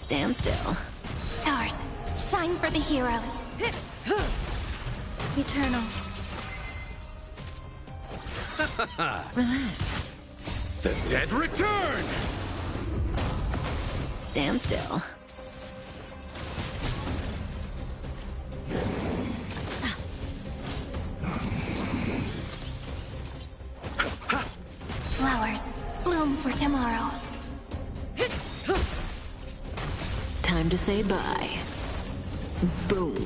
Stand still. Stars, shine for the heroes. Eternal. Relax. The dead return! Stand still. Flowers, bloom for tomorrow. Time to say bye. Boom.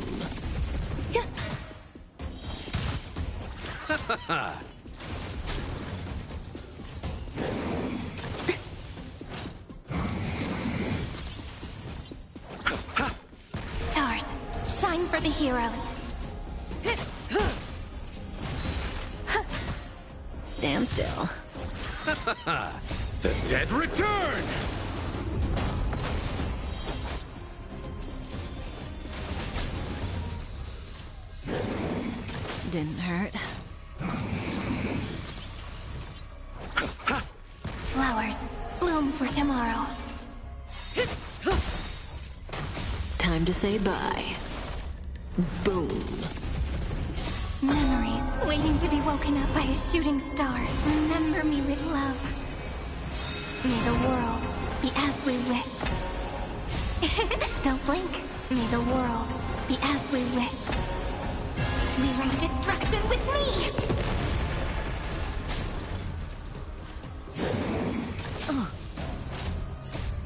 Stars, shine for the heroes. Stand still. The dead return! Didn't hurt. Flowers, bloom for tomorrow. Time to say bye. Boom. Memories waiting to be woken up by a shooting star. Remember me with love. May the world be as we wish. Don't blink. May the world be as we wish. Rewrite destruction with me!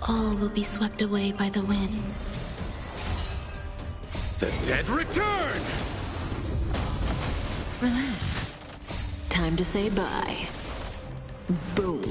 All will be swept away by the wind. The dead return! Relax. Time to say bye. Boom.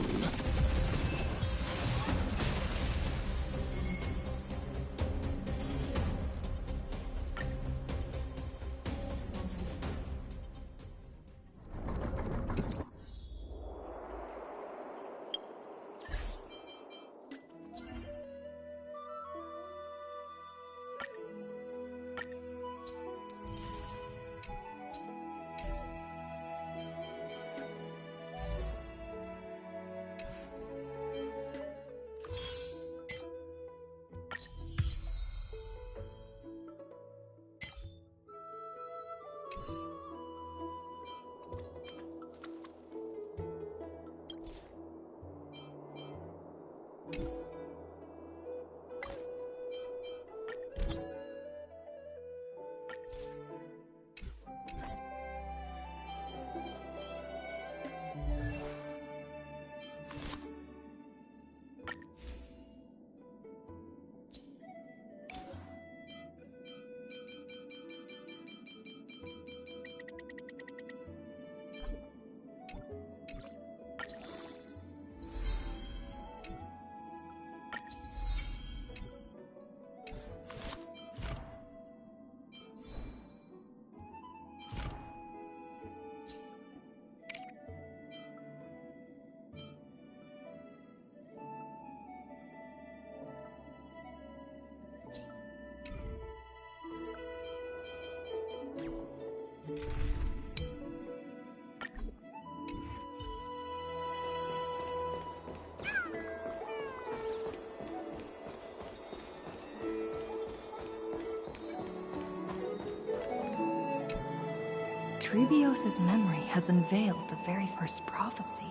Trebios's memory has unveiled the very first prophecy.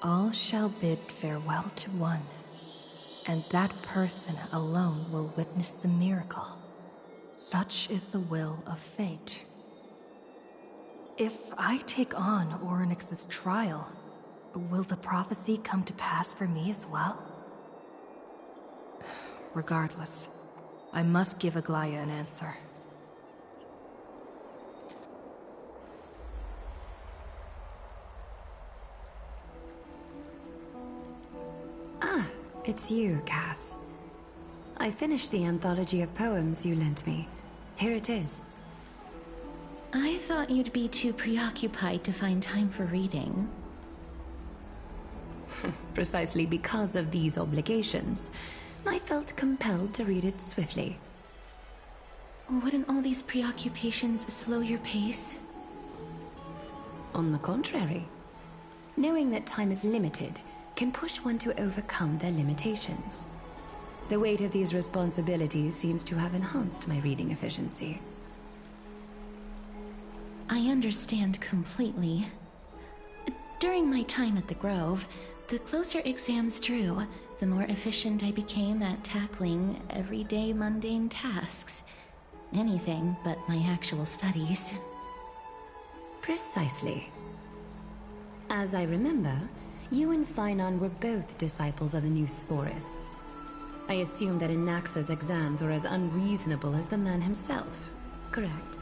All shall bid farewell to one, and that person alone will witness the miracle. Such is the will of fate. If I take on Orynyx's trial, will the prophecy come to pass for me as well? Regardless, I must give Aglaya an answer. It's you, Cass. I finished the anthology of poems you lent me. Here it is. I thought you'd be too preoccupied to find time for reading. Precisely because of these obligations, I felt compelled to read it swiftly. Wouldn't all these preoccupations slow your pace? On the contrary. Knowing that time is limited, can push one to overcome their limitations. The weight of these responsibilities seems to have enhanced my reading efficiency. I understand completely. During my time at the Grove, the closer exams drew, the more efficient I became at tackling everyday mundane tasks. Anything but my actual studies. Precisely. As I remember, you and Finon were both disciples of the new Sporists. I assume that Anaxa's exams were as unreasonable as the man himself, correct?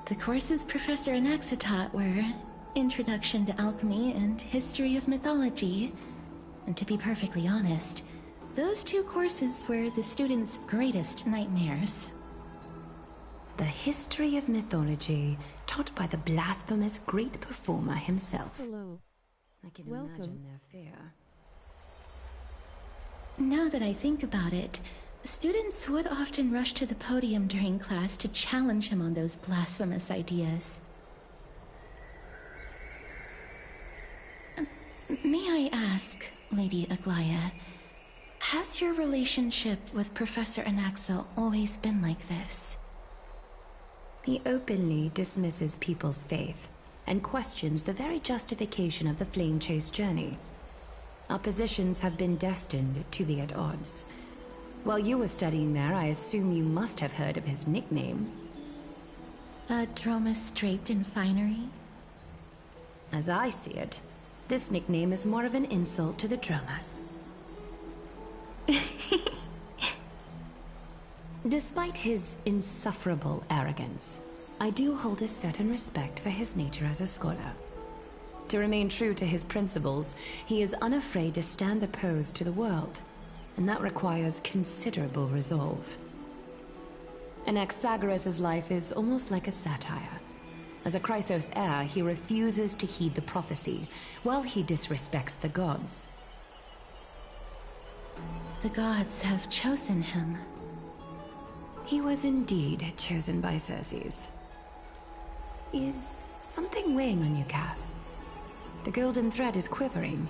The courses Professor Anaxa taught were Introduction to Alchemy and History of Mythology. And to be perfectly honest, those two courses were the students' greatest nightmares. The History of Mythology, taught by the blasphemous great performer himself. Hello. I can Welcome. imagine their fear. Now that I think about it, students would often rush to the podium during class to challenge him on those blasphemous ideas. May I ask, Lady Aglaya, has your relationship with Professor Anaxa always been like this? He openly dismisses people's faith and questions the very justification of the Flame Chase journey. Our positions have been destined to be at odds. While you were studying there, I assume you must have heard of his nickname. A Dromus draped in finery? As I see it, this nickname is more of an insult to the Dromas. Despite his insufferable arrogance, I do hold a certain respect for his nature as a scholar. To remain true to his principles, he is unafraid to stand opposed to the world, and that requires considerable resolve. Anaxagoras' life is almost like a satire. As a Chrysos heir, he refuses to heed the prophecy, while he disrespects the gods. The gods have chosen him. He was indeed chosen by Circes. Is something weighing on you, Cass? The golden thread is quivering.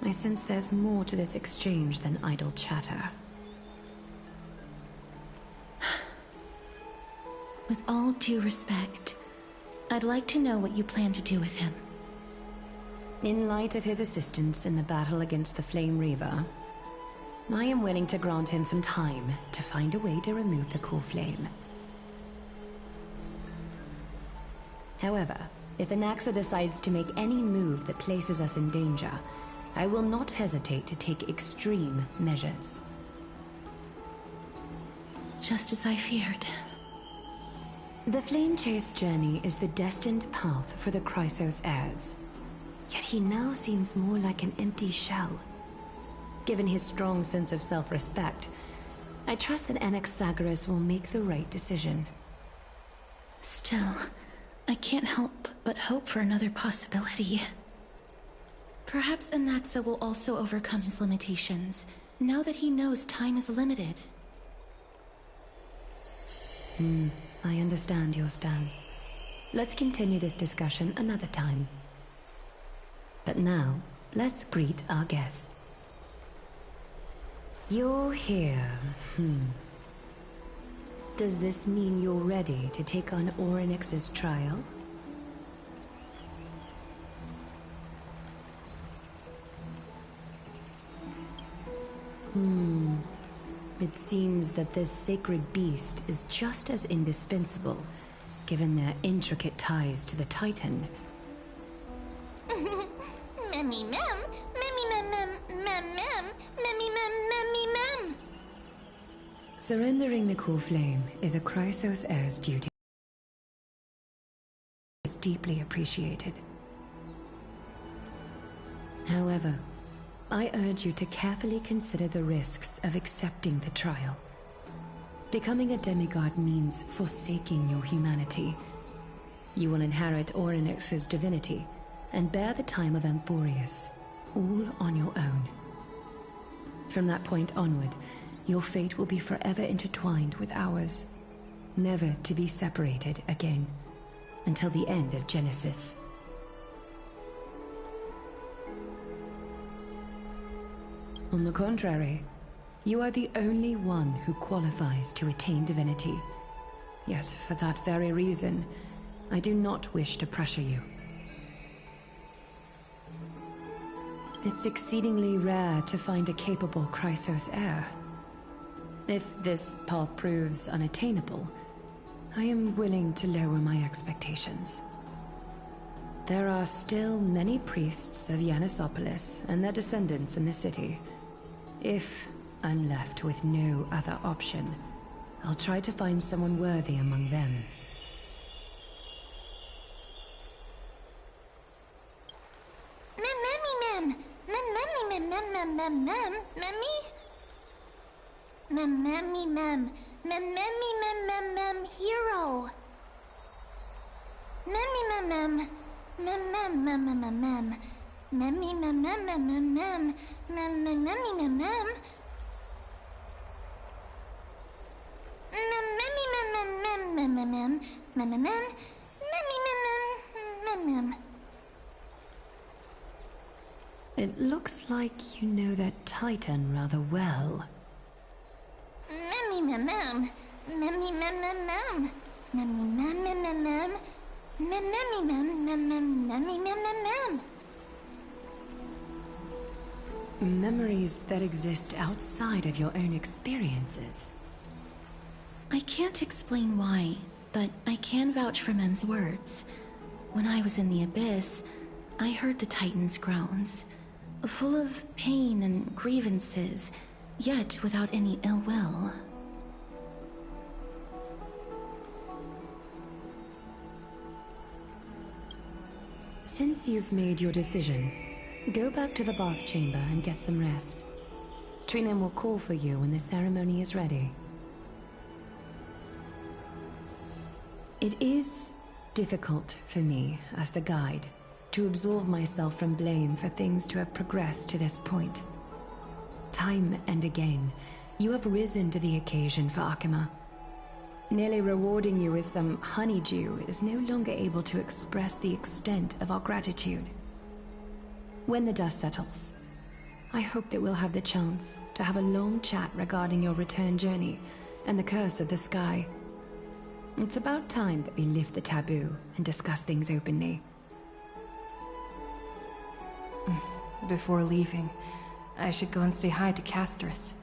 I sense there's more to this exchange than idle chatter. With all due respect, I'd like to know what you plan to do with him. In light of his assistance in the battle against the Flame Reaver, I am willing to grant him some time to find a way to remove the core flame. However, if Anaxa decides to make any move that places us in danger, I will not hesitate to take extreme measures. Just as I feared. The Flame Chase journey is the destined path for the Chrysos heirs. Yet he now seems more like an empty shell. Given his strong sense of self-respect, I trust that Anaxagoras will make the right decision. Still, I can't help but hope for another possibility. Perhaps Anaxa will also overcome his limitations, now that he knows time is limited. I understand your stance. Let's continue this discussion another time. But now, let's greet our guest. You're here. Does this mean you're ready to take on Orynyx's trial? It seems that this sacred beast is just as indispensable, given their intricate ties to the Titan. Memmy mem, memmy mem mem mem mem, memmy mem memmy mem. Surrendering the core flame is a Chrysos heir's duty. Is deeply appreciated. However, I urge you to carefully consider the risks of accepting the trial. Becoming a demigod means forsaking your humanity. You will inherit Orynyx's divinity and bear the time of Amphorius, all on your own. From that point onward, your fate will be forever intertwined with ours, never to be separated again, until the end of Genesis. On the contrary, you are the only one who qualifies to attain divinity. Yet, for that very reason, I do not wish to pressure you. It's exceedingly rare to find a capable Chrysos heir. If this path proves unattainable, I am willing to lower my expectations. There are still many priests of Yanissopolis and their descendants in the city. If I'm left with no other option, I'll try to find someone worthy among them. Hero. It looks like you know that Titan rather well. Memories that exist outside of your own experiences. I can't explain why, but I can vouch for Mem's words. When I was in the Abyss, I heard the Titan's groans, full of pain and grievances, yet without any ill will. Since you've made your decision, go back to the bath chamber and get some rest. Trinem will call for you when the ceremony is ready. It is difficult for me, as the guide, to absolve myself from blame for things to have progressed to this point. Time and again, you have risen to the occasion for Akima. Nearly rewarding you with some honeydew is no longer able to express the extent of our gratitude. When the dust settles, I hope that we'll have the chance to have a long chat regarding your return journey and the curse of the sky. It's about time that we lift the taboo and discuss things openly. Before leaving, I should go and say hi to Castris.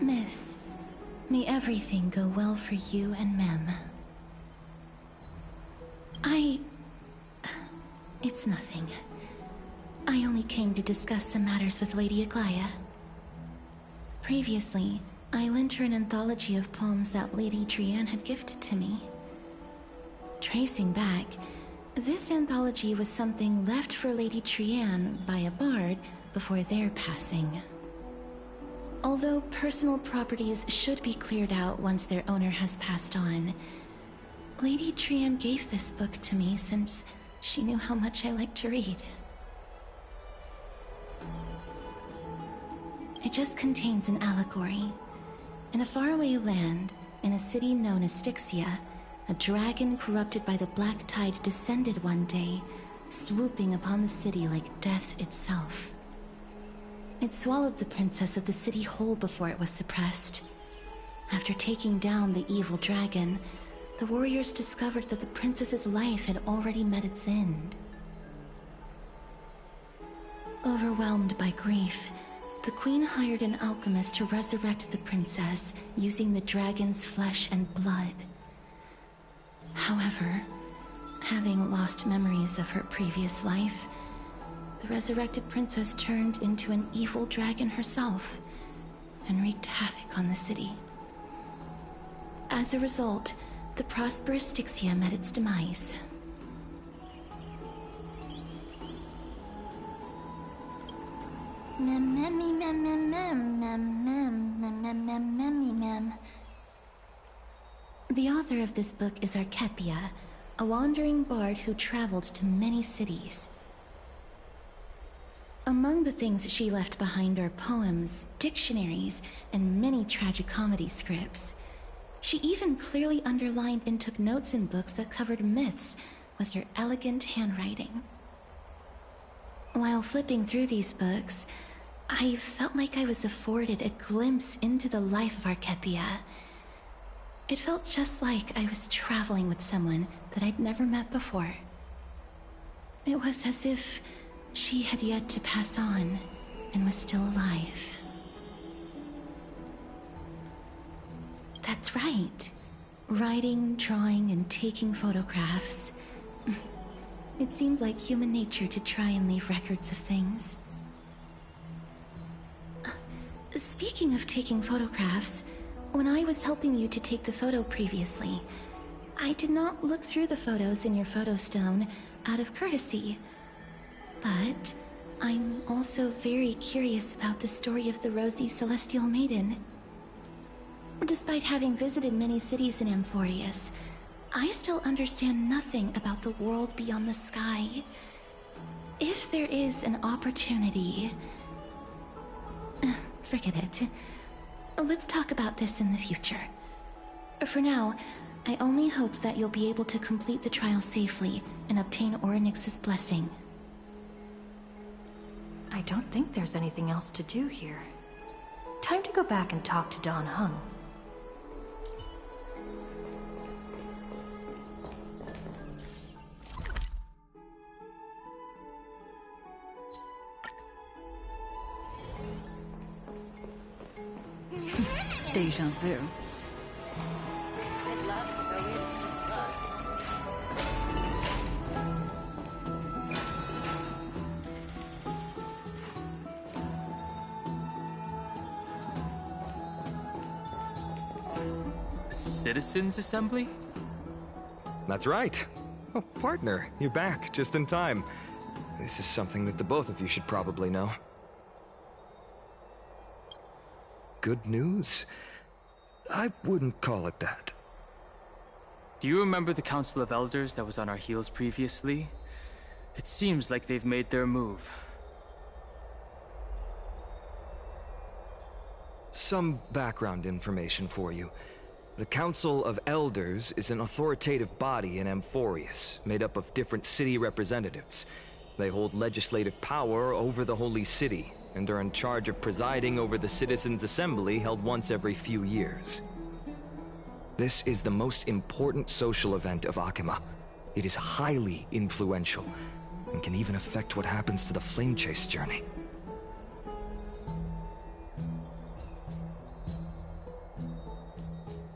Miss, may everything go well for you and Mem. It's nothing. I only came to discuss some matters with Lady Aglaya. Previously, I lent her an anthology of poems that Lady Trianne had gifted to me. Tracing back, this anthology was something left for Lady Trianne by a bard before their passing. Although personal properties should be cleared out once their owner has passed on, Lady Trianne gave this book to me since she knew how much I like to read. It just contains an allegory. In a faraway land, in a city known as Styxia, a dragon corrupted by the Black Tide descended one day, swooping upon the city like death itself. It swallowed the princess of the city whole before it was suppressed. After taking down the evil dragon, the warriors discovered that the princess's life had already met its end. Overwhelmed by grief, the queen hired an alchemist to resurrect the princess using the dragon's flesh and blood. However, having lost memories of her previous life, the resurrected princess turned into an evil dragon herself and wreaked havoc on the city. As a result, the prosperous Styxia met its demise. The author of this book is Archepia, a wandering bard who traveled to many cities. Among the things she left behind are poems, dictionaries, and many tragicomedy scripts. She even clearly underlined and took notes in books that covered myths with her elegant handwriting. While flipping through these books, I felt like I was afforded a glimpse into the life of Archepia. It felt just like I was traveling with someone that I'd never met before. It was as if she had yet to pass on and was still alive. That's right. Writing, drawing, and taking photographs. It seems like human nature to try and leave records of things. Speaking of taking photographs, when I was helping you to take the photo previously, I did not look through the photos in your photo stone out of courtesy. But I'm also very curious about the story of the Rosy Celestial Maiden. Despite having visited many cities in Amphorius, I still understand nothing about the world beyond the sky. If there is an opportunity... forget it. Let's talk about this in the future. For now, I only hope that you'll be able to complete the trial safely and obtain Orynyx's blessing. I don't think there's anything else to do here. Time to go back and talk to Don Hung. Deja vu. Citizens Assembly? That's right. Oh, partner, you're back just in time. This is something that the both of you should probably know. Good news? I wouldn't call it that. Do you remember the Council of Elders that was on our heels previously? It seems like they've made their move. Some background information for you. The Council of Elders is an authoritative body in Amphorius, made up of different city representatives. They hold legislative power over the Holy City, and are in charge of presiding over the Citizens' Assembly held once every few years. This is the most important social event of Akima. It is highly influential, and can even affect what happens to the Flame Chase journey.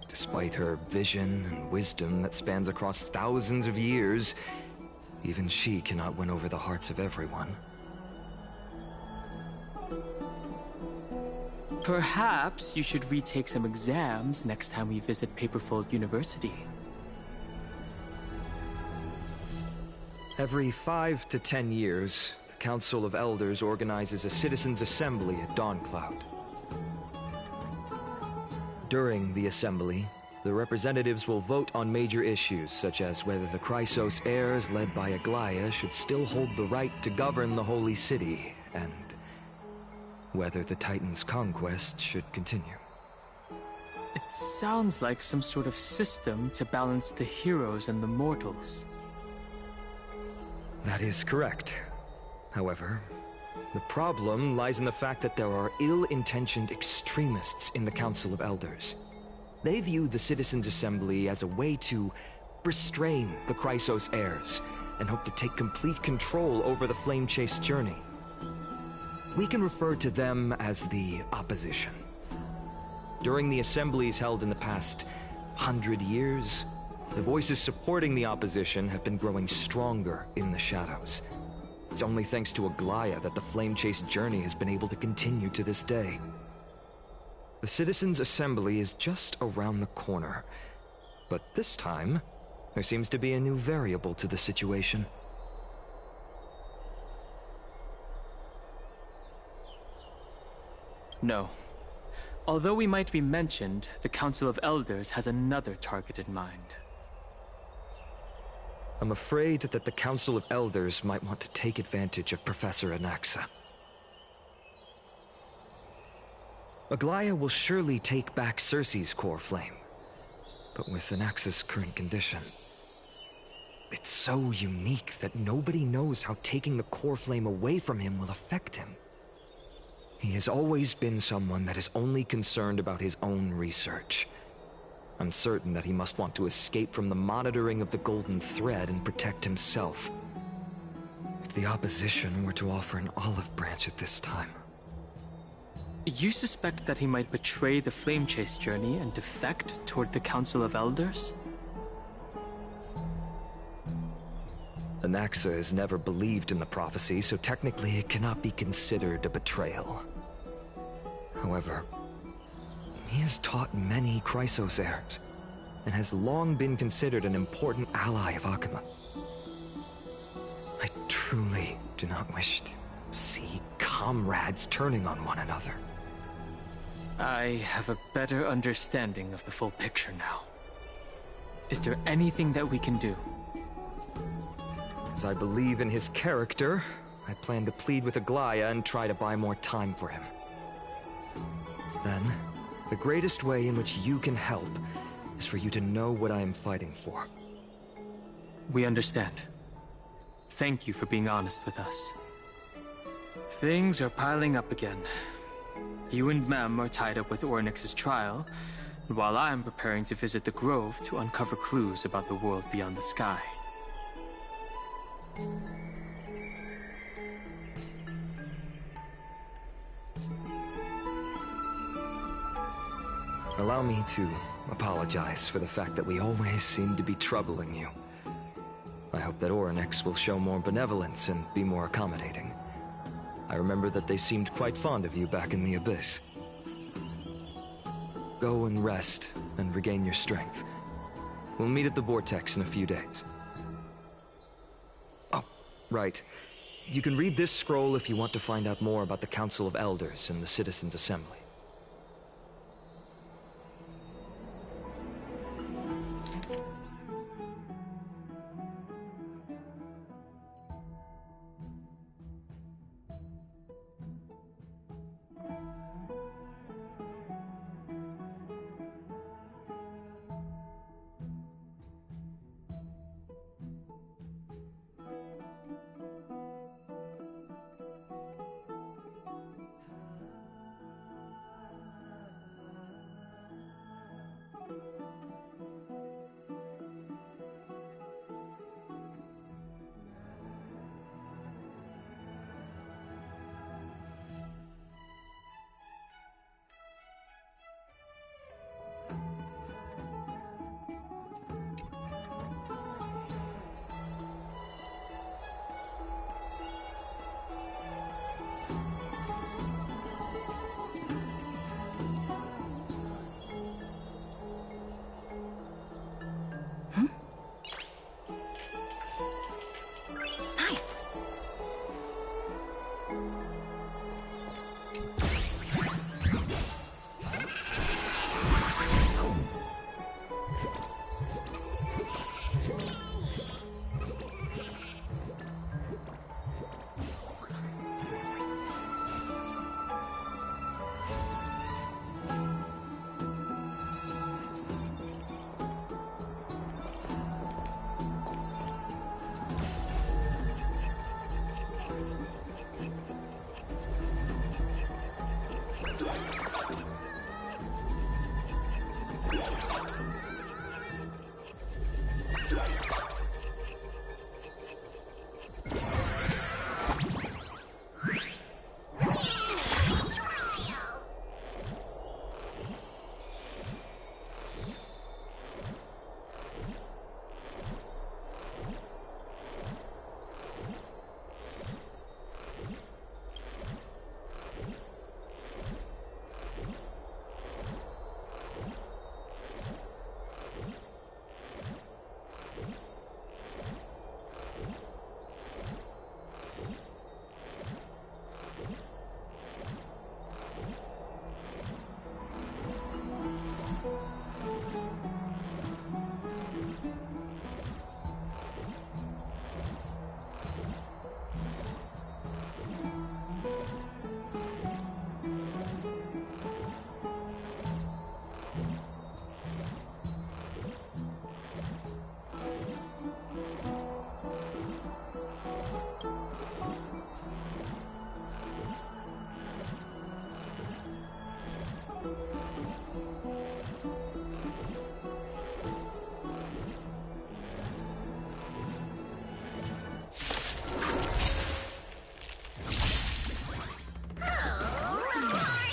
Despite her vision and wisdom that spans across thousands of years, even she cannot win over the hearts of everyone. Perhaps you should retake some exams next time we visit Paperfold University. Every 5 to 10 years, the Council of Elders organizes a Citizens' Assembly at Dawncloud. During the assembly, the representatives will vote on major issues, such as whether the Chrysos heirs led by Aglaia should still hold the right to govern the Holy City, and whether the Titan's conquest should continue. It sounds like some sort of system to balance the heroes and the mortals. That is correct. However, the problem lies in the fact that there are ill-intentioned extremists in the Council of Elders. They view the Citizens' Assembly as a way to restrain the Chrysos heirs, and hope to take complete control over the Flame Chase journey. We can refer to them as the opposition. During the assemblies held in the past 100 years, the voices supporting the opposition have been growing stronger in the shadows. It's only thanks to Aglaia that the Flame Chase journey has been able to continue to this day. The Citizens' Assembly is just around the corner. But this time, there seems to be a new variable to the situation. No. Although we might be mentioned, the Council of Elders has another target in mind. I'm afraid that the Council of Elders might want to take advantage of Professor Anaxa. Aglaia will surely take back Cersei's core flame, but with Anaxa's current condition, it's so unique that nobody knows how taking the core flame away from him will affect him. He has always been someone that is only concerned about his own research. I'm certain that he must want to escape from the monitoring of the Golden Thread and protect himself. If the opposition were to offer an olive branch at this time... You suspect that he might betray the Flame Chase journey and defect toward the Council of Elders? Anaxa has never believed in the prophecy, so technically it cannot be considered a betrayal. However, he has taught many Chrysos heirs, and has long been considered an important ally of Akuma. I truly do not wish to see comrades turning on one another. I have a better understanding of the full picture now. Is there anything that we can do? As I believe in his character, I plan to plead with Aglaia and try to buy more time for him. Then, the greatest way in which you can help is for you to know what I am fighting for. We understand. Thank you for being honest with us. Things are piling up again. You and Mem are tied up with Ornyx's trial, while I'm preparing to visit the Grove to uncover clues about the world beyond the sky. Allow me to apologize for the fact that we always seem to be troubling you. I hope that Ornyx will show more benevolence and be more accommodating. I remember that they seemed quite fond of you back in the Abyss. Go and rest and regain your strength. We'll meet at the Vortex in a few days. Oh, right. You can read this scroll if you want to find out more about the Council of Elders and the Citizens' Assembly.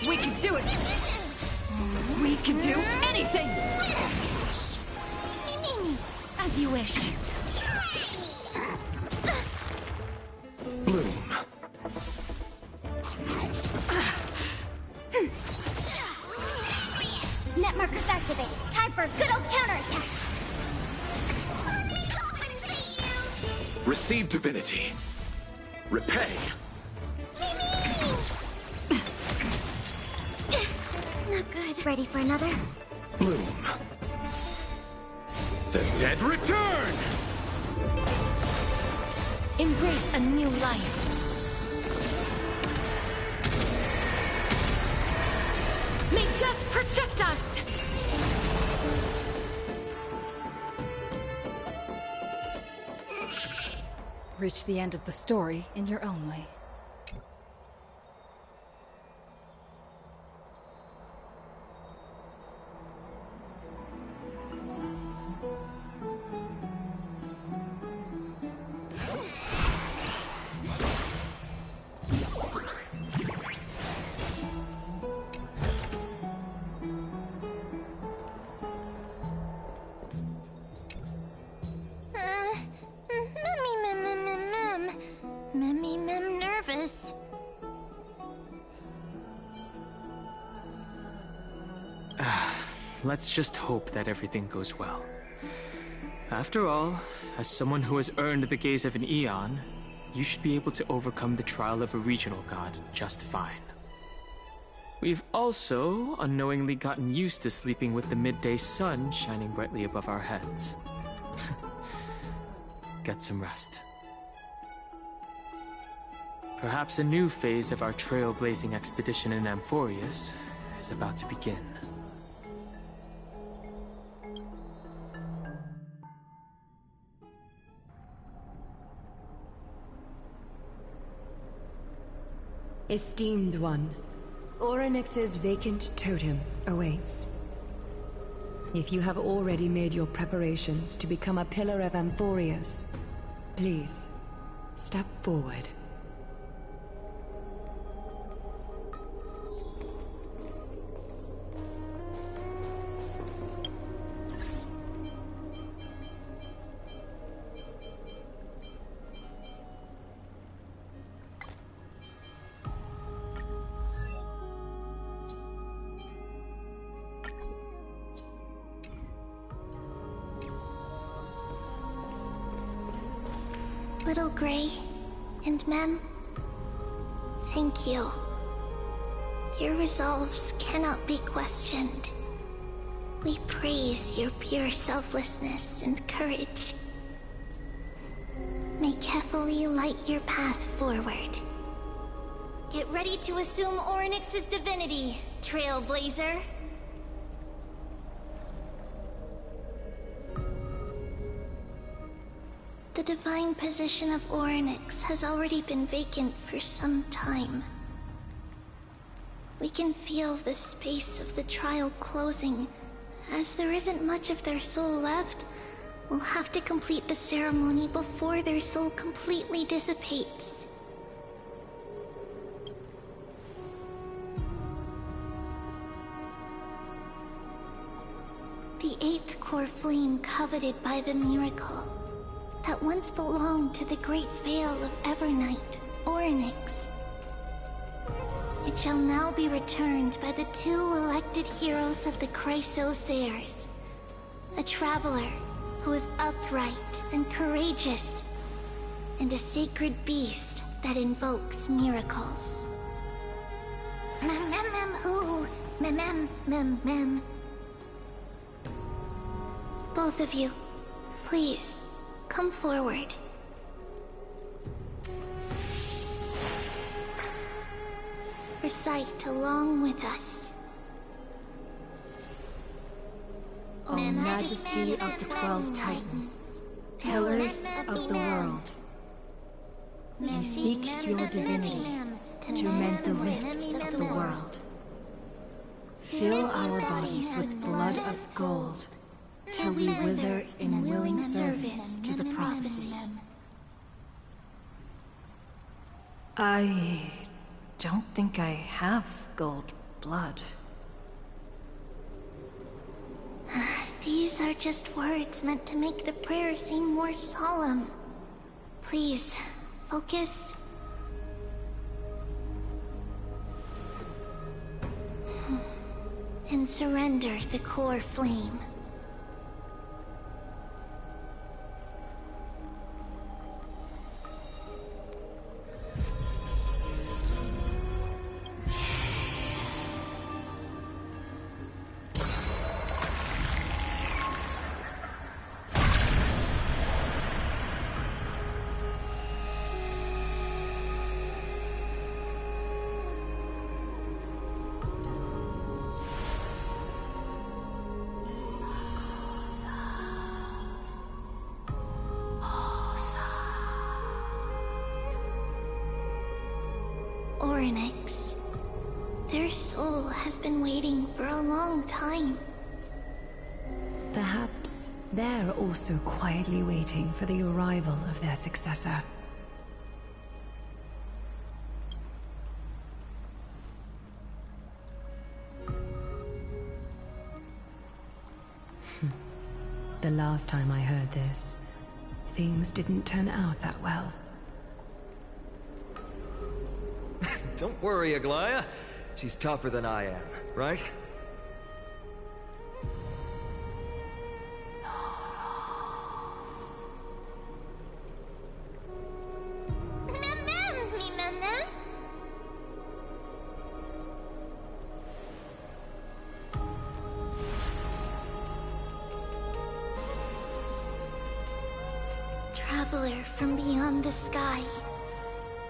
We can do it! We can do anything! As you wish. Bloom. Net markers activated. Time for a good old counterattack. Receive divinity. Repay. Not good. Ready for another? Bloom. The dead return! Embrace a new life. May death protect us! Reach the end of the story in your own way. Nervous. Let's just hope that everything goes well. After all, as someone who has earned the gaze of an Eon, you should be able to overcome the trial of a regional god just fine. We've also unknowingly gotten used to sleeping with the midday sun shining brightly above our heads. Get some rest. Perhaps a new phase of our trailblazing expedition in Amphorius is about to begin. Esteemed one, Orynyx's vacant totem awaits. If you have already made your preparations to become a pillar of Amphorius, please, step forward. Little Gray and Mem, thank you. Your resolves cannot be questioned. We praise your pure selflessness and courage. May carefully light your path forward. Get ready to assume Orynyx's divinity, Trailblazer. The divine position of Orynyx has already been vacant for some time. We can feel the space of the trial closing. As there isn't much of their soul left, we'll have to complete the ceremony before their soul completely dissipates. The eighth core flame coveted by the miracle that once belonged to the great Veil of Evernight, Orynyx. It shall now be returned by the two elected heroes of the Chrysosairs, a traveler who is upright and courageous, and a sacred beast that invokes miracles. Mem. Both of you, please, come forward. Recite along with us. O Majesty of the 12 Titans, Pillars of the world, we seek your divinity to mend the rifts of the world. Fill our bodies with blood of gold, till we wither in willing service to the prophecy. I don't think I have gold blood. These are just words meant to make the prayer seem more solemn. Please, focus. And surrender the core flame. Oryx. Their soul has been waiting for a long time. Perhaps they're also quietly waiting for the arrival of their successor. The last time I heard this, things didn't turn out that well. Don't worry, Aglaya. She's tougher than I am, right? Traveler from beyond the sky.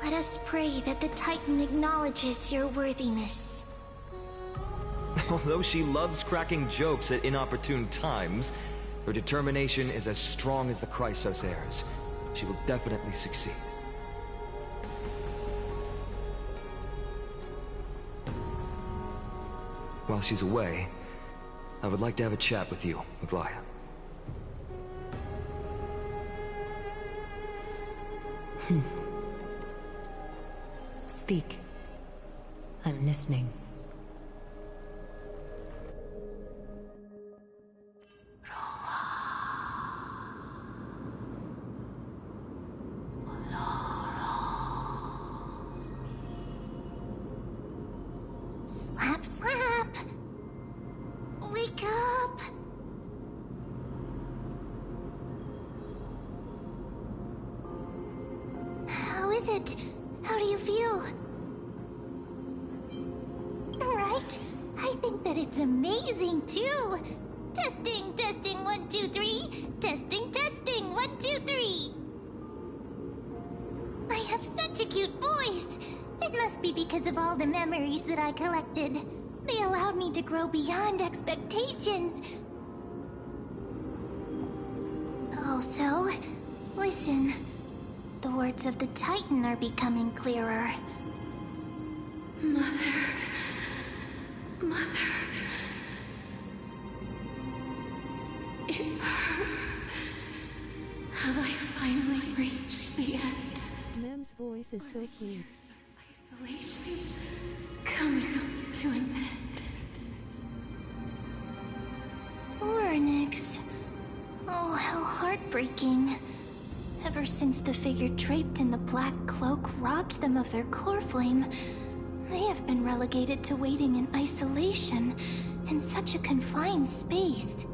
Let us pray that the Titan acknowledges your worthiness. Although she loves cracking jokes at inopportune times, her determination is as strong as the Chrysos heirs. She will definitely succeed. While she's away, I would like to have a chat with you, Aglaya. Speak. I'm listening. Slap, slap! Wake up! How is it? How do you feel? Right? I think that it's amazing too! Testing, testing, 1, 2, 3! Testing, testing, 1, 2, 3! I have such a cute voice! It must be because of all the memories that I collected. They allowed me to grow beyond expectations. Also, listen. The words of the Titan are becoming clearer. Mother. It hurts. Have I finally reached the end? Mem's voice is so cute. Isolation coming to an end. Onyx. Oh, how heartbreaking. Ever since the figure draped in the black cloak robbed them of their core flame, they have been relegated to waiting in isolation in such a confined space.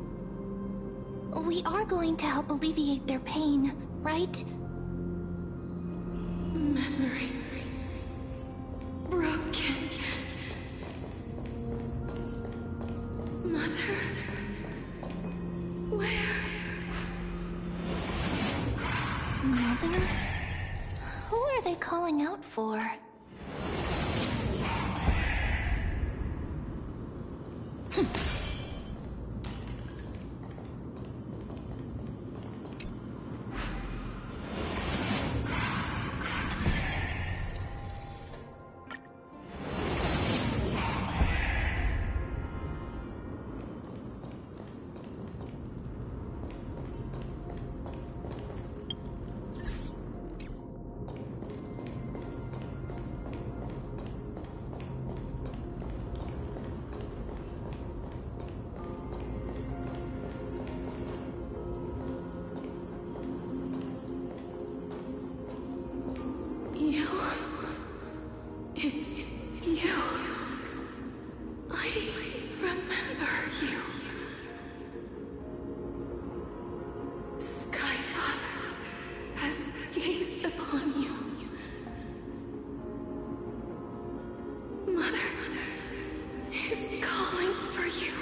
We are going to help alleviate their pain, right? Memories broken. Mother, where? Mother? Who are they calling out for? You. I remember you. Sky Father has gazed upon you. Mother is calling for you.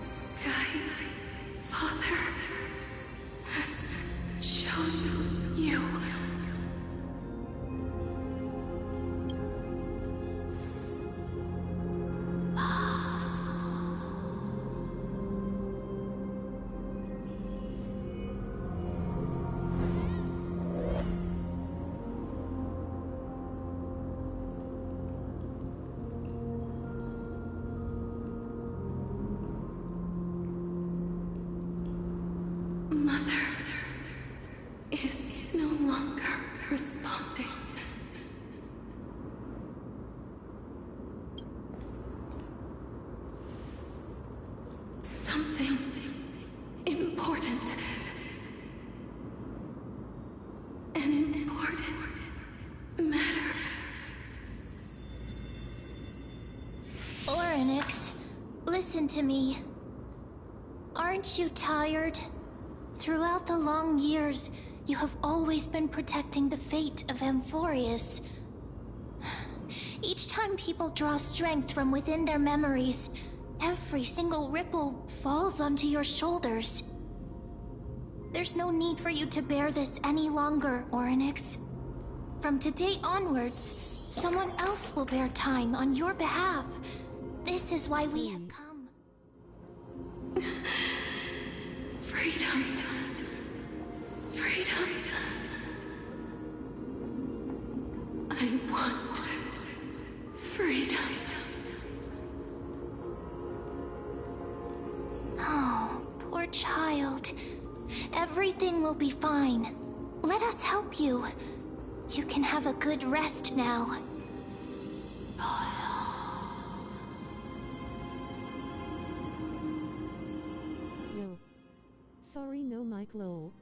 Sky Father has chosen you. Mother is no longer responding. Something important. An important matter. Orynyx, listen to me. Aren't you tired? Throughout the long years, you have always been protecting the fate of Amphorius. Each time people draw strength from within their memories, every single ripple falls onto your shoulders. There's no need for you to bear this any longer, Orynyx. From today onwards, someone else will bear time on your behalf. This is why we have come. Freedom. Freedom. I want freedom. Oh, poor child. Everything will be fine. Let us help you. You can have a good rest now. No. Sorry, no, Mike Lowell.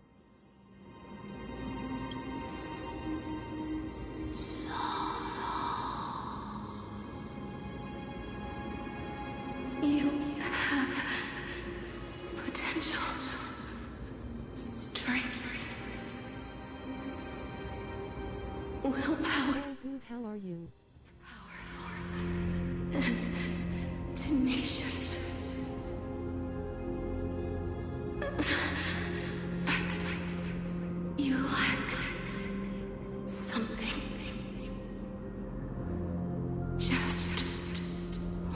You have potential, strength, willpower, Oh, good, how are you? and tenacious. But you lack something. Just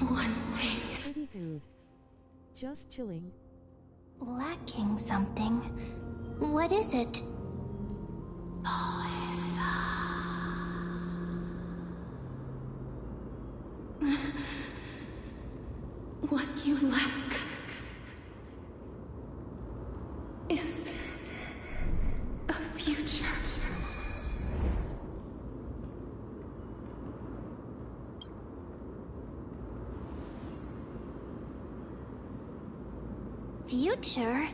one thing. Pretty good. Just chilling. Lacking something. What is it? What you lack is a future. Future?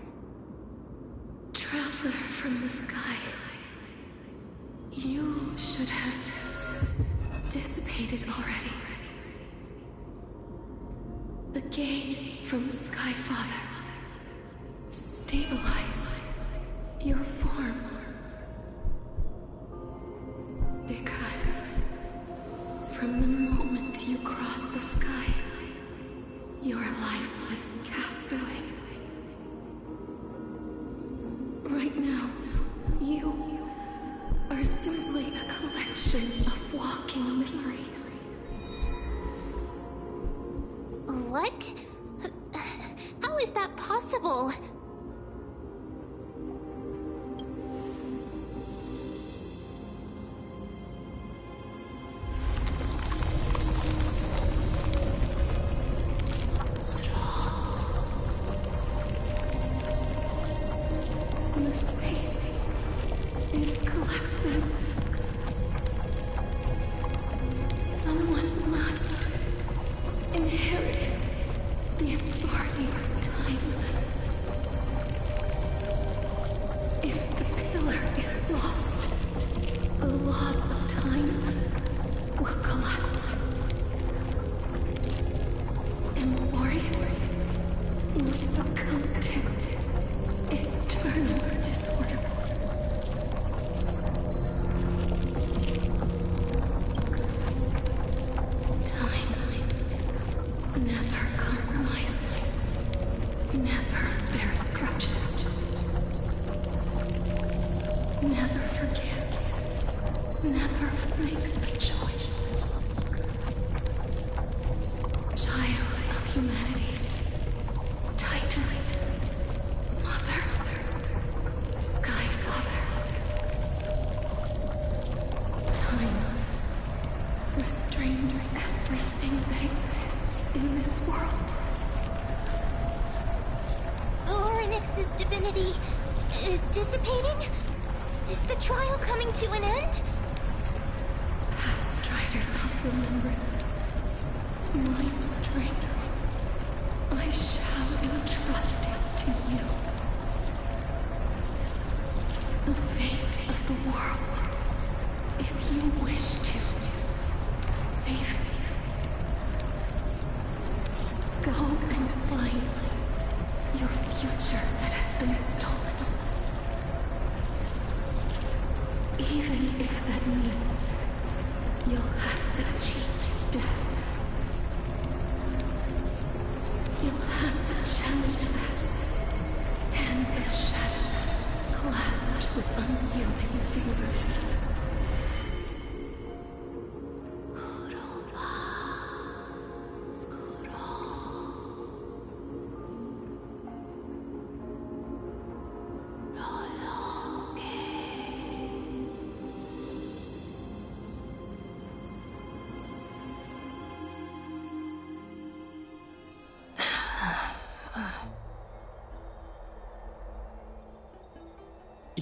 Traveler from the sky. You should have dissipated already. The gaze from the Sky Father. Stabilize your form. Because from the moment you crossed the sky, your life was cast away. Right now, you are simply a collection of walking memories. What? How is that possible? never forgives, never makes a choice. Child of humanity, Titans, Mother, Sky Father. Time restrains everything that exists in this world. Oryx's divinity is dissipating? Is the trial coming to an end? Pathstrider of remembrance, my strength, I shall entrust it to you. The fate of the world, if you wish to, save it. Go and find your future that has been stolen. Even if that means you'll have to cheat death. You'll have to challenge that hand of shadow clasped with unyielding fingers.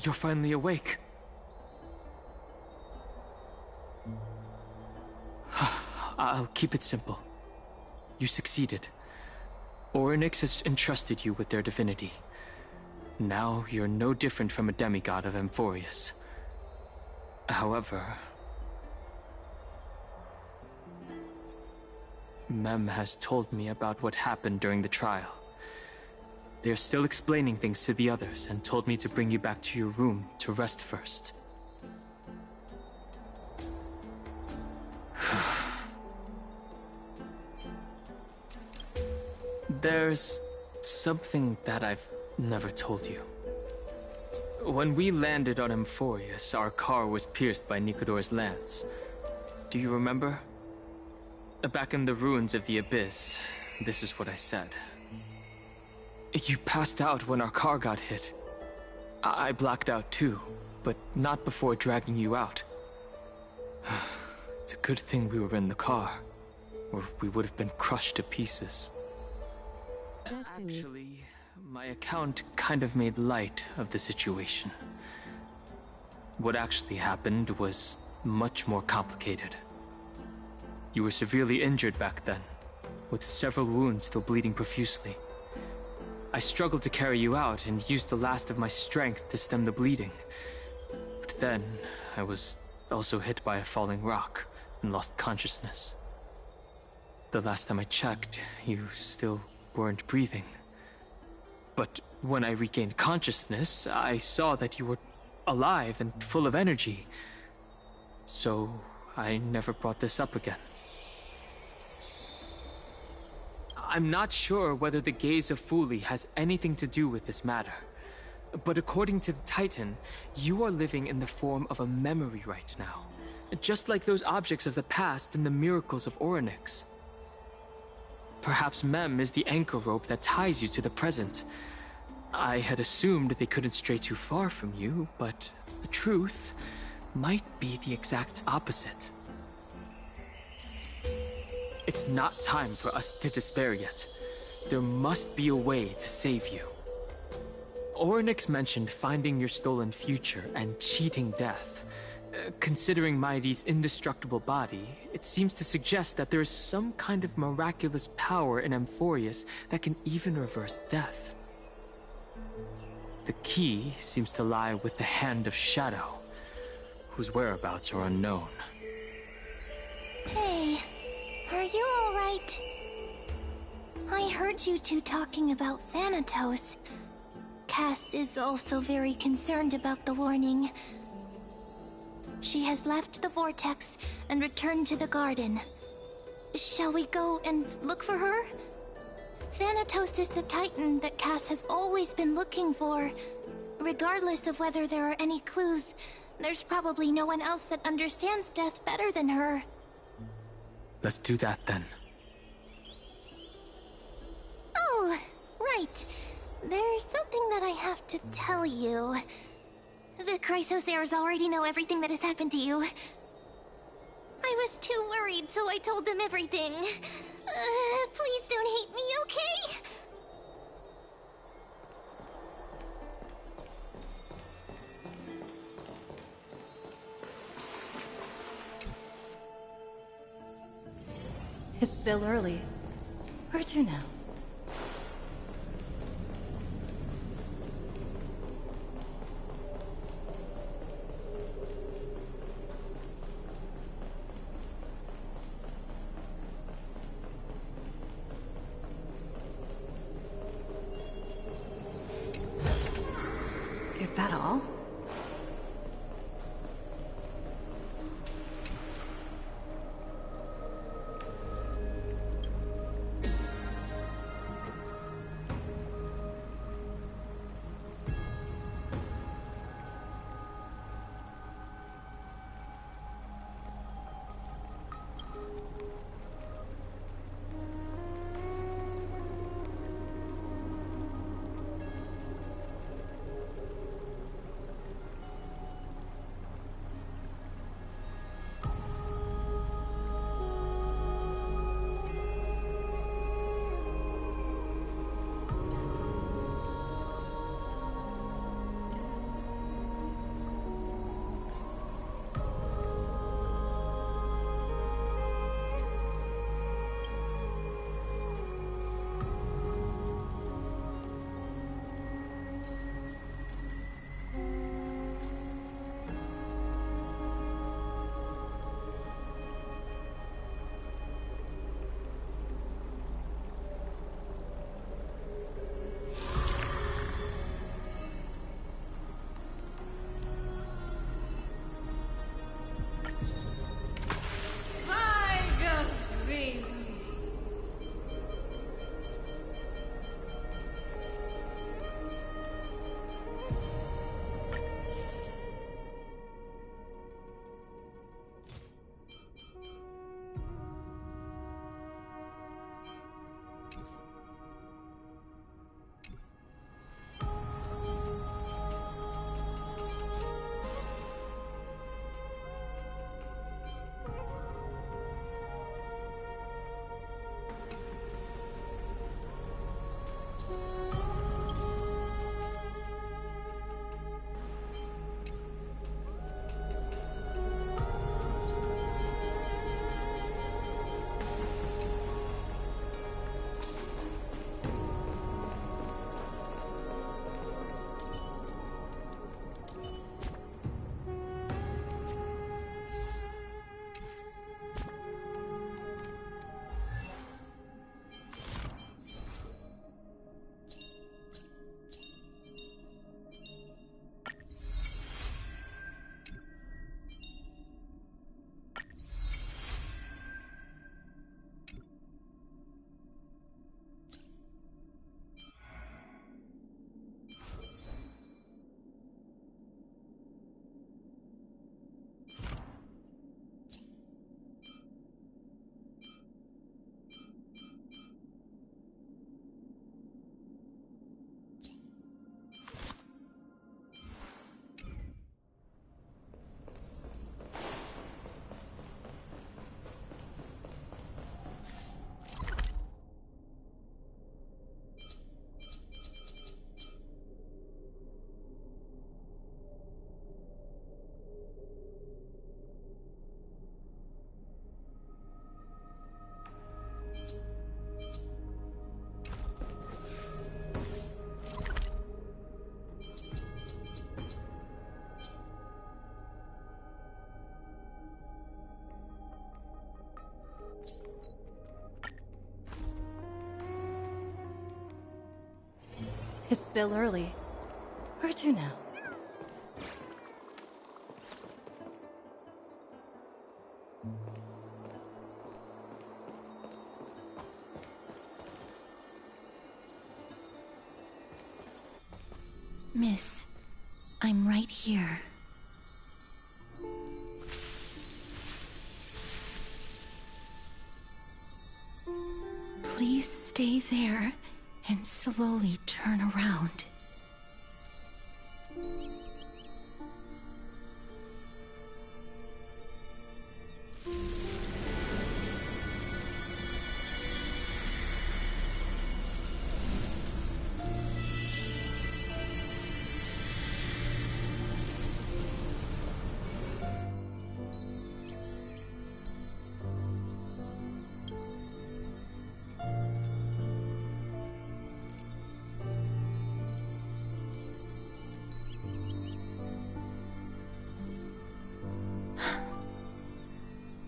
You're finally awake. I'll keep it simple. You succeeded. Oryx has entrusted you with their divinity. Now you're no different from a demigod of Amphorius. However, Mem has told me about what happened during the trial. They're still explaining things to the others and told me to bring you back to your room to rest first. There's something that I've never told you. When we landed on Amphorius, our car was pierced by Nicodor's lance. Do you remember? Back in the ruins of the Abyss, this is what I said. You passed out when our car got hit. I blacked out too, but not before dragging you out. It's a good thing we were in the car, or we would have been crushed to pieces. Actually, my account kind of made light of the situation. What actually happened was much more complicated. You were severely injured back then, with several wounds still bleeding profusely. I struggled to carry you out and used the last of my strength to stem the bleeding. But then, I was also hit by a falling rock and lost consciousness. The last time I checked, you still weren't breathing. But when I regained consciousness, I saw that you were alive and full of energy. So, I never brought this up again. I'm not sure whether the gaze of Fuli has anything to do with this matter. But according to the Titan, you are living in the form of a memory right now. Just like those objects of the past and the miracles of Oryx. Perhaps Mem is the anchor rope that ties you to the present. I had assumed they couldn't stray too far from you, but the truth might be the exact opposite. It's not time for us to despair yet. There must be a way to save you. Oryx mentioned finding your stolen future and cheating death. Considering Mighty's indestructible body, it seems to suggest that there is some kind of miraculous power in Amphorius that can even reverse death. The key seems to lie with the Hand of Shadow, whose whereabouts are unknown. Hey, are you all right? I heard you two talking about Thanatos. Cass is also very concerned about the warning. She has left the vortex and returned to the garden. Shall we go and look for her? Thanatos is the Titan that Cass has always been looking for. Regardless of whether there are any clues, there's probably no one else that understands death better than her. Let's do that then. Oh, right. There's something that I have to tell you. The Chrysosairs already know everything that has happened to you. I was too worried, so I told them everything. Please don't hate me, okay? It's still early. Where to now? Is that all? It's still early. Where to now? Miss, I'm right here. Please stay there and slowly turn around.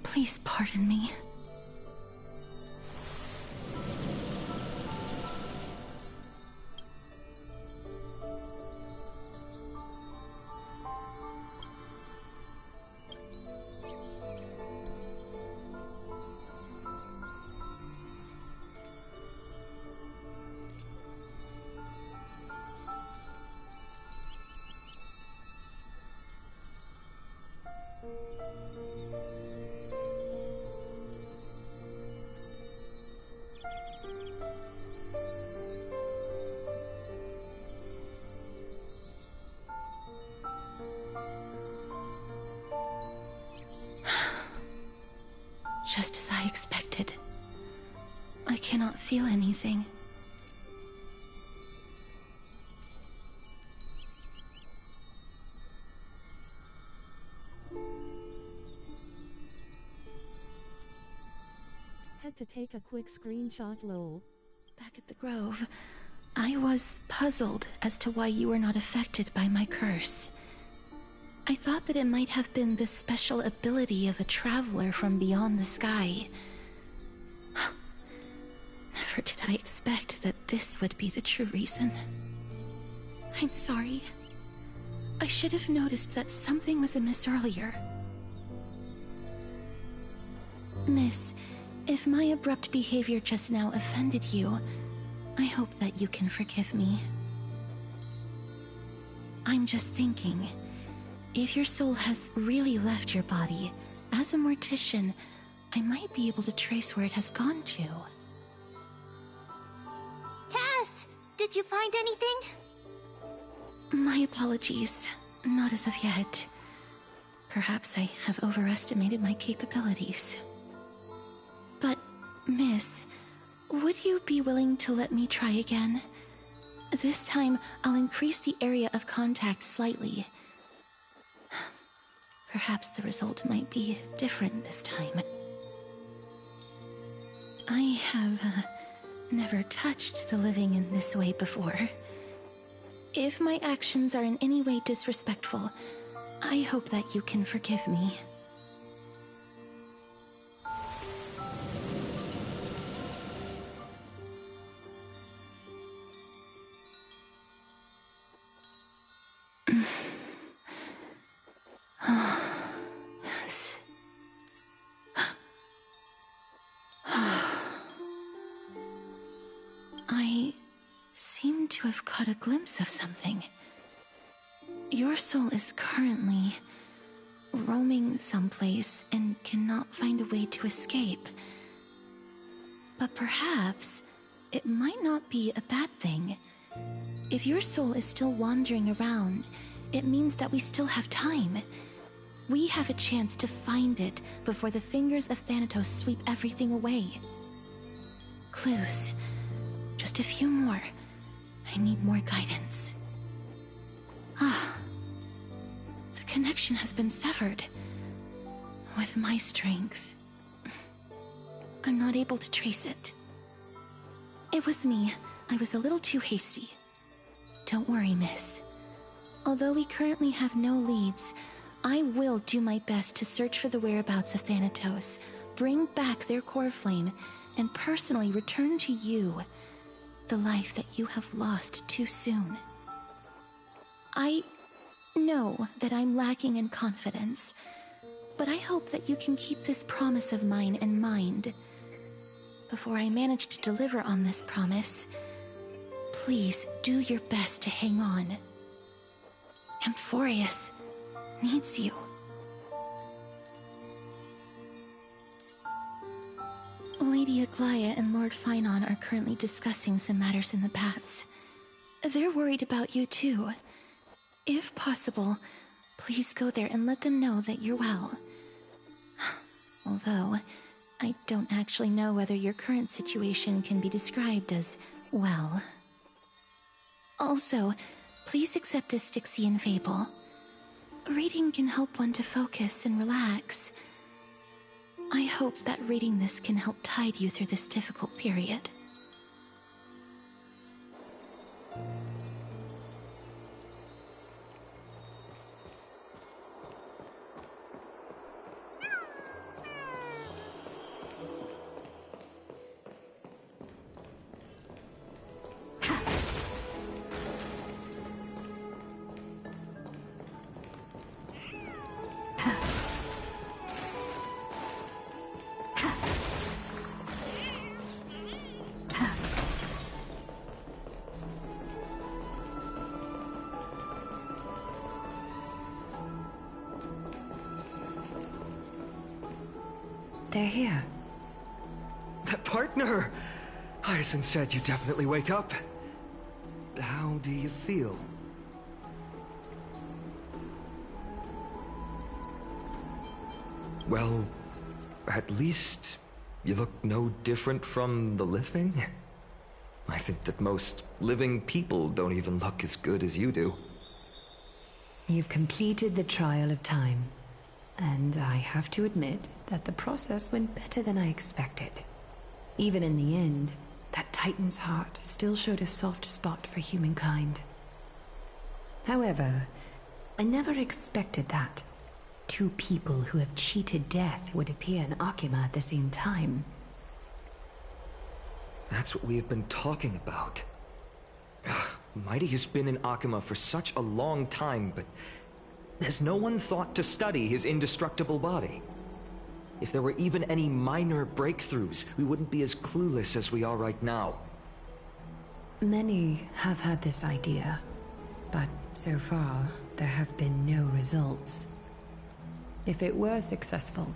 Please pardon me. Just as I expected. I cannot feel anything. Had to take a quick screenshot, lol. Back at the Grove, I was puzzled as to why you were not affected by my curse. I thought that it might have been the special ability of a traveler from beyond the sky. Never did I expect that this would be the true reason. I'm sorry. I should have noticed that something was amiss earlier. Miss, if my abrupt behavior just now offended you, I hope that you can forgive me. I'm just thinking, if your soul has really left your body, as a mortician, I might be able to trace where it has gone to. Cass, did you find anything? My apologies. Not as of yet. Perhaps I have overestimated my capabilities. But, Miss, would you be willing to let me try again? This time, I'll increase the area of contact slightly. Perhaps the result might be different this time. I have never touched the living in this way before. If my actions are in any way disrespectful, I hope that you can forgive me. Yes. I seem to have caught a glimpse of something. Your soul is currently roaming someplace and cannot find a way to escape. But perhaps it might not be a bad thing. If your soul is still wandering around, it means that we still have time. We have a chance to find it before the fingers of Thanatos sweep everything away. Clues. Just a few more. I need more guidance. The connection has been severed. With my strength, I'm not able to trace it. It was me. I was a little too hasty. Don't worry, miss. Although we currently have no leads, I will do my best to search for the whereabouts of Thanatos, bring back their core flame, and personally return to you the life that you have lost too soon. I know that I'm lacking in confidence, but I hope that you can keep this promise of mine in mind. Before I manage to deliver on this promise, please do your best to hang on. Amphorius needs you. Lady Aglaya and Lord Finon are currently discussing some matters in the paths. They're worried about you too. If possible, please go there and let them know that you're well. Although, I don't actually know whether your current situation can be described as well. Also, please accept this Styxian fable. Reading can help one to focus and relax. I hope that reading this can help tide you through this difficult period. They're here. That partner! Hyacinth said you definitely wake up. How do you feel? Well, at least you look no different from the living. I think that most living people don't even look as good as you do. You've completed the trial of time, and I have to admit that the process went better than I expected. Even in the end, that Titan's heart still showed a soft spot for humankind. However, I never expected that. Two people who have cheated death would appear in Akima at the same time. That's what we have been talking about. Mighty has been in Akima for such a long time, but has no one thought to study his indestructible body? If there were even any minor breakthroughs, we wouldn't be as clueless as we are right now. Many have had this idea, but so far, there have been no results. If it were successful,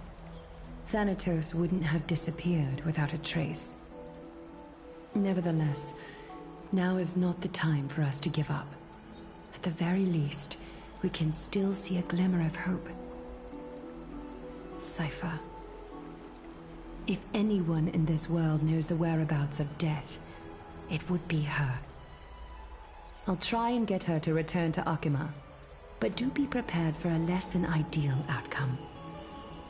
Thanatos wouldn't have disappeared without a trace. Nevertheless, now is not the time for us to give up. At the very least, we can still see a glimmer of hope. Cypher. If anyone in this world knows the whereabouts of death, it would be her. I'll try and get her to return to Akima, but do be prepared for a less than ideal outcome.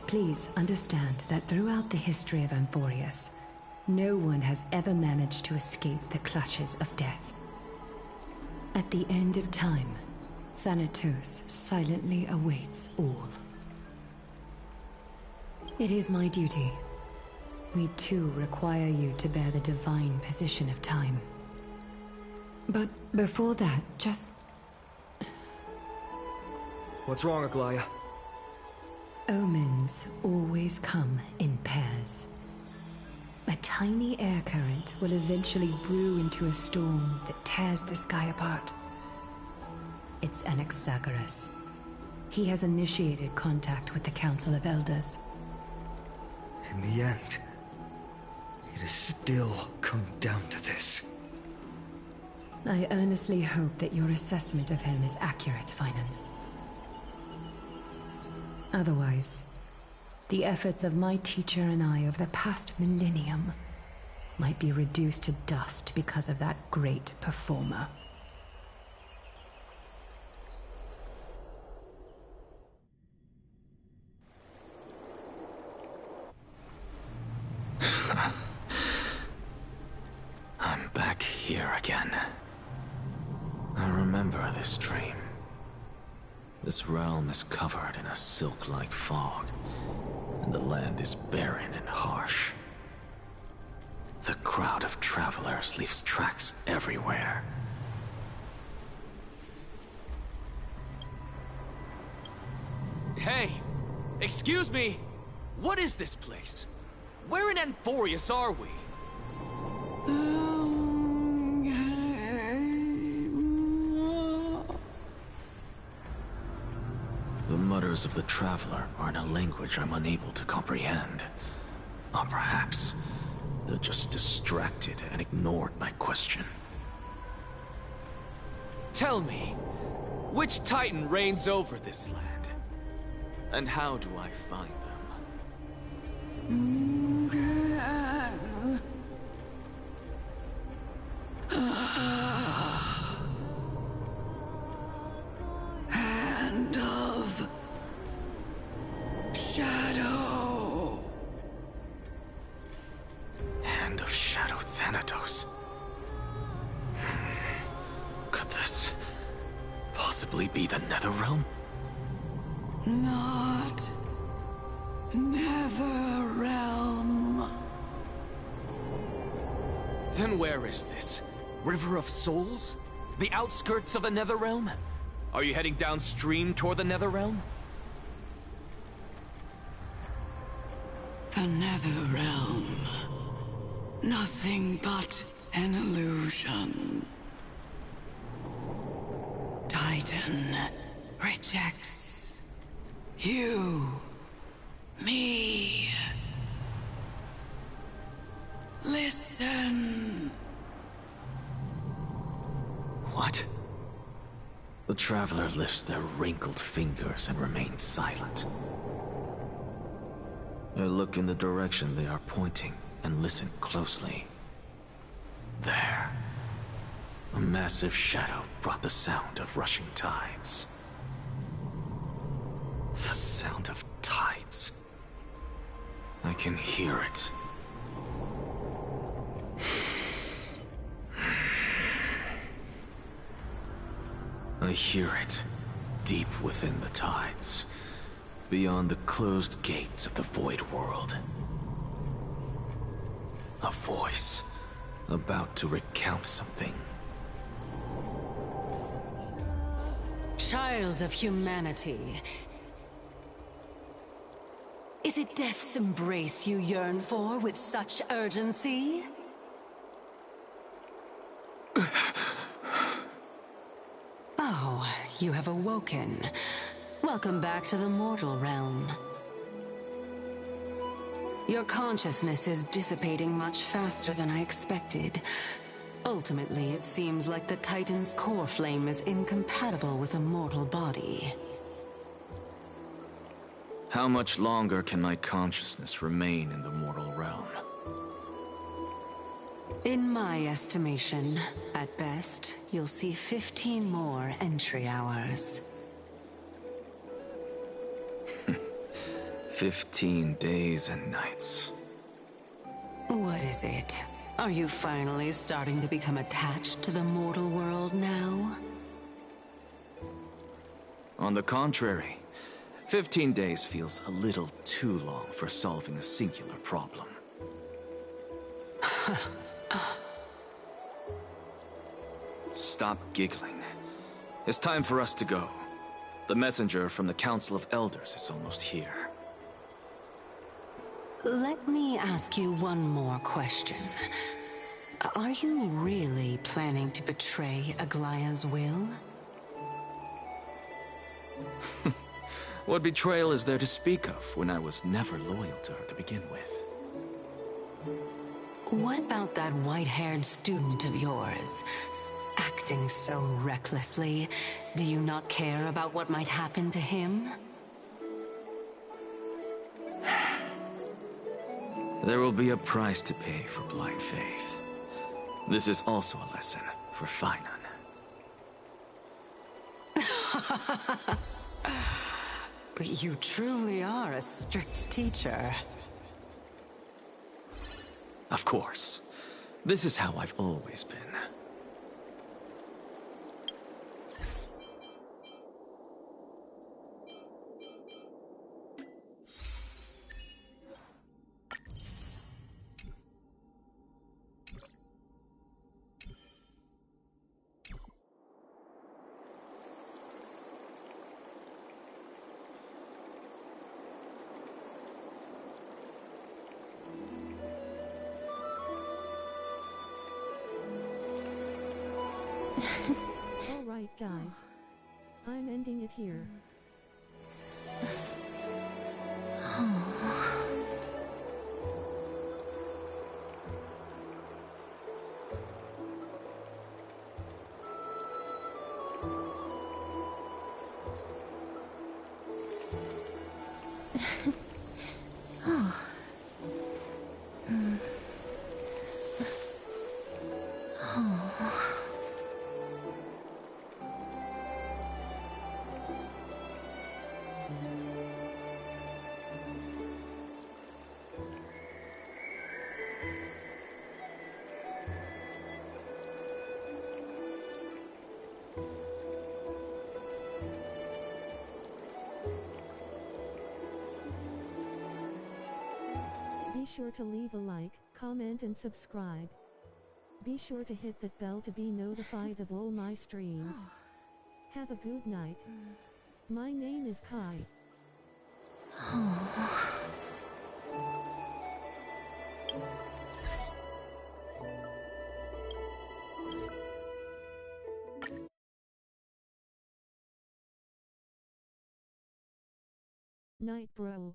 Please understand that throughout the history of Amphorius, no one has ever managed to escape the clutches of death. At the end of time, Thanatos silently awaits all. It is my duty. We too require you to bear the divine position of time. But before that, just... What's wrong, Aglaya? Omens always come in pairs. A tiny air current will eventually brew into a storm that tears the sky apart. It's Anaxagoras. He has initiated contact with the Council of Elders. In the end, it has still come down to this. I earnestly hope that your assessment of him is accurate, Finan. Otherwise, the efforts of my teacher and I over the past millennium might be reduced to dust because of that great performer. I'm back here again. I remember this dream. This realm is covered in a silk-like fog, and the land is barren and harsh. The crowd of travelers leaves tracks everywhere. Hey! Excuse me! What is this place? Where in Amphorius are we? mutters of the Traveler are in a language I'm unable to comprehend. Or perhaps they're just distracted and ignored my question. Tell me, which Titan reigns over this land? And how do I find them? Hand of Shadow. Hand of Shadow Thanatos. Could this possibly be the Netherrealm? Not Netherrealm. Then where is this? River of Souls? The outskirts of the Netherrealm? Are you heading downstream toward the Netherrealm? The Netherrealm. Nothing but an illusion. Titan rejects you, me. Listen. What? The Traveler lifts their wrinkled fingers and remains silent. I look in the direction they are pointing and listen closely. There. A massive shadow brought the sound of rushing tides. The sound of tides. I can hear it. I hear it, deep within the tides, beyond the closed gates of the Void World. A voice, about to recount something. Child of humanity. Is it death's embrace you yearn for with such urgency? Oh, you have awoken. Welcome back to the mortal realm. Your consciousness is dissipating much faster than I expected. Ultimately, it seems like the Titan's core flame is incompatible with a mortal body. How much longer can my consciousness remain in the mortal realm? In my estimation, at best, you'll see 15 more entry hours. 15 days and nights. What is it? Are you finally starting to become attached to the mortal world now? On the contrary, 15 days feels a little too long for solving a singular problem. Stop giggling. It's time for us to go. The messenger from the Council of Elders is almost here. Let me ask you one more question. Are you really planning to betray Aglaya's will? What betrayal is there to speak of when I was never loyal to her to begin with? What about that white-haired student of yours? Acting so recklessly, do you not care about what might happen to him? There will be a price to pay for blind faith. This is also a lesson for Finan. You truly are a strict teacher. Of course. This is how I've always been. Alright guys. I'm ending it here. Be sure to leave a like, comment and subscribe. Be sure to hit that bell to be notified of all my streams. Have a good night. My name is Kai. Night, bro.